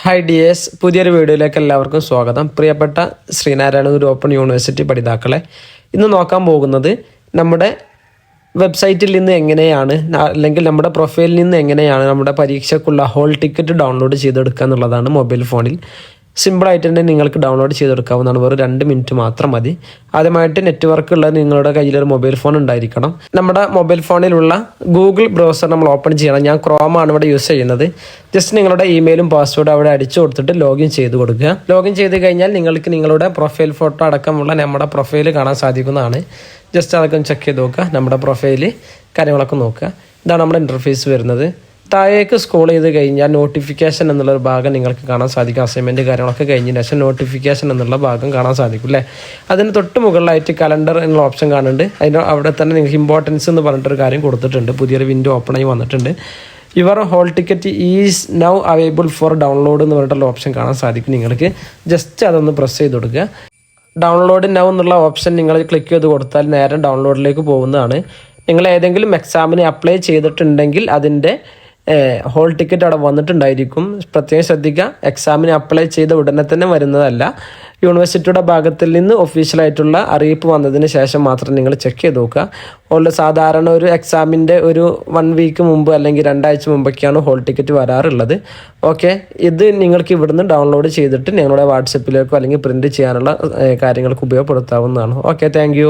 Hi dears, പുതിയൊരു വീഡിയോയിലേക്ക് എല്ലാവർക്കും സ്വാഗതം. പ്രിയപ്പെട്ട ശ്രീനാരായണ ഗുരു ഓപ്പൺ യൂണിവേഴ്സിറ്റി പഠിതാക്കളെ, ഇന്ന് നോക്കാൻ പോകുന്നത് നമ്മുടെ വെബ്സൈറ്റിൽ നിന്ന് എങ്ങനെയാണ് അല്ലെങ്കിൽ നമ്മുടെ പ്രൊഫൈലിൽ നിന്ന് എങ്ങനെയാണ് നമ്മുടെ പരീക്ഷയ്ക്കുള്ള ഹോൾ ടിക്കറ്റ് ഡൗൺലോഡ് ചെയ്തെടുക്കുക എന്നുള്ളതാണ്. മൊബൈൽ ഫോണിൽ സിമ്പിളായിട്ട് തന്നെ നിങ്ങൾക്ക് ഡൗൺലോഡ് ചെയ്തെടുക്കാവുന്നതാണ്. വെറും 2 മിനിറ്റ് മാത്രം മതി. ആദ്യമായിട്ട് നെറ്റ്വർക്ക് ഉള്ള നിങ്ങളുടെ കയ്യിലൊരു മൊബൈൽ ഫോൺ ഉണ്ടായിരിക്കണം. നമ്മുടെ മൊബൈൽ ഫോണിലുള്ള ഗൂഗിൾ ബ്രൗസർ നമ്മൾ ഓപ്പൺ ചെയ്യണം. ഞാൻ ക്രോമാണ് ഇവിടെ യൂസ് ചെയ്യുന്നത്. ജസ്റ്റ് നിങ്ങളുടെ ഇമെയിലും പാസ്വേഡും അവിടെ അടിച്ചു കൊടുത്തിട്ട് ലോഗിൻ ചെയ്ത് കൊടുക്കുക. ലോഗിൻ ചെയ്ത് കഴിഞ്ഞാൽ നിങ്ങൾക്ക് നിങ്ങളുടെ പ്രൊഫൈൽ ഫോട്ടോ അടക്കമുള്ള നമ്മുടെ പ്രൊഫൈൽ കാണാൻ സാധിക്കുന്നതാണ്. ജസ്റ്റ് അതൊക്കെ ചെക്ക് ചെയ്ത് നോക്കുക. നമ്മുടെ പ്രൊഫൈൽ കാര്യങ്ങളൊക്കെ നോക്കുക. ഇതാണ് നമ്മുടെ ഇൻ്റർഫേസ് വരുന്നത്. താഴേക്ക് സ്ക്രോൾ ചെയ്ത് കഴിഞ്ഞാൽ നോട്ടിഫിക്കേഷൻ എന്നുള്ളൊരു ഭാഗം നിങ്ങൾക്ക് കാണാൻ സാധിക്കും. അസൈൻമെൻറ്റ് കാര്യങ്ങളൊക്കെ കഴിഞ്ഞതിന് ശേഷം നോട്ടിഫിക്കേഷൻ എന്നുള്ള ഭാഗം കാണാൻ സാധിക്കും അല്ലേ. അതിന് തൊട്ട് മുകളിലായിട്ട് കലണ്ടർ എന്നുള്ള ഓപ്ഷൻ കാണുന്നുണ്ട്. അതിന് അവിടെ തന്നെ നിങ്ങൾക്ക് ഇമ്പോർട്ടൻസ് എന്ന് പറഞ്ഞിട്ടൊരു കാര്യം കൊടുത്തിട്ടുണ്ട്. പുതിയൊരു വിൻഡോ ഓപ്പൺ ആയി വന്നിട്ടുണ്ട്. Your hall ticket is now available for download എന്ന് പറഞ്ഞിട്ടുള്ള ഓപ്ഷൻ കാണാൻ സാധിക്കും. നിങ്ങൾക്ക് ജസ്റ്റ് അതൊന്ന് പ്രസ് ചെയ്ത് കൊടുക്കുക. ഡൗൺലോഡ് നൗ എന്നുള്ള ഓപ്ഷൻ നിങ്ങൾ ക്ലിക്ക് ചെയ്ത് കൊടുത്താൽ നേരെ ഡൗൺലോഡിലേക്ക് പോകുന്നതാണ്. നിങ്ങൾ ഏതെങ്കിലും എക്സാമിന് അപ്ലൈ ചെയ്തിട്ടുണ്ടെങ്കിൽ അതിൻ്റെ ഹോൾ ടിക്കറ്റ് അവിടെ വന്നിട്ടുണ്ടായിരിക്കും. പ്രത്യേകം ശ്രദ്ധിക്കുക, എക്സാമിന് അപ്ലൈ ചെയ്ത ഉടനെ തന്നെ വരുന്നതല്ല. യൂണിവേഴ്സിറ്റിയുടെ ഭാഗത്തിൽ നിന്ന് ഒഫീഷ്യലായിട്ടുള്ള അറിയിപ്പ് വന്നതിന് ശേഷം മാത്രം നിങ്ങൾ ചെക്ക് ചെയ്ത് നോക്കുക. ഓൾറെഡി സാധാരണ ഒരു എക്സാമിൻ്റെ ഒരു 1 വീക്ക് മുമ്പ് അല്ലെങ്കിൽ 2 ആഴ്ച മുമ്പൊക്കെയാണ് ഹോൾ ടിക്കറ്റ് വരാറുള്ളത്. ഓക്കെ, ഇത് നിങ്ങൾക്ക് ഇവിടുന്ന് ഡൗൺലോഡ് ചെയ്തിട്ട് നിങ്ങളുടെ വാട്സപ്പിലേക്കോ അല്ലെങ്കിൽ പ്രിൻറ്റ് ചെയ്യാനുള്ള കാര്യങ്ങൾക്ക് ഉപയോഗപ്പെടുത്താവുന്നതാണ്. Okay, thank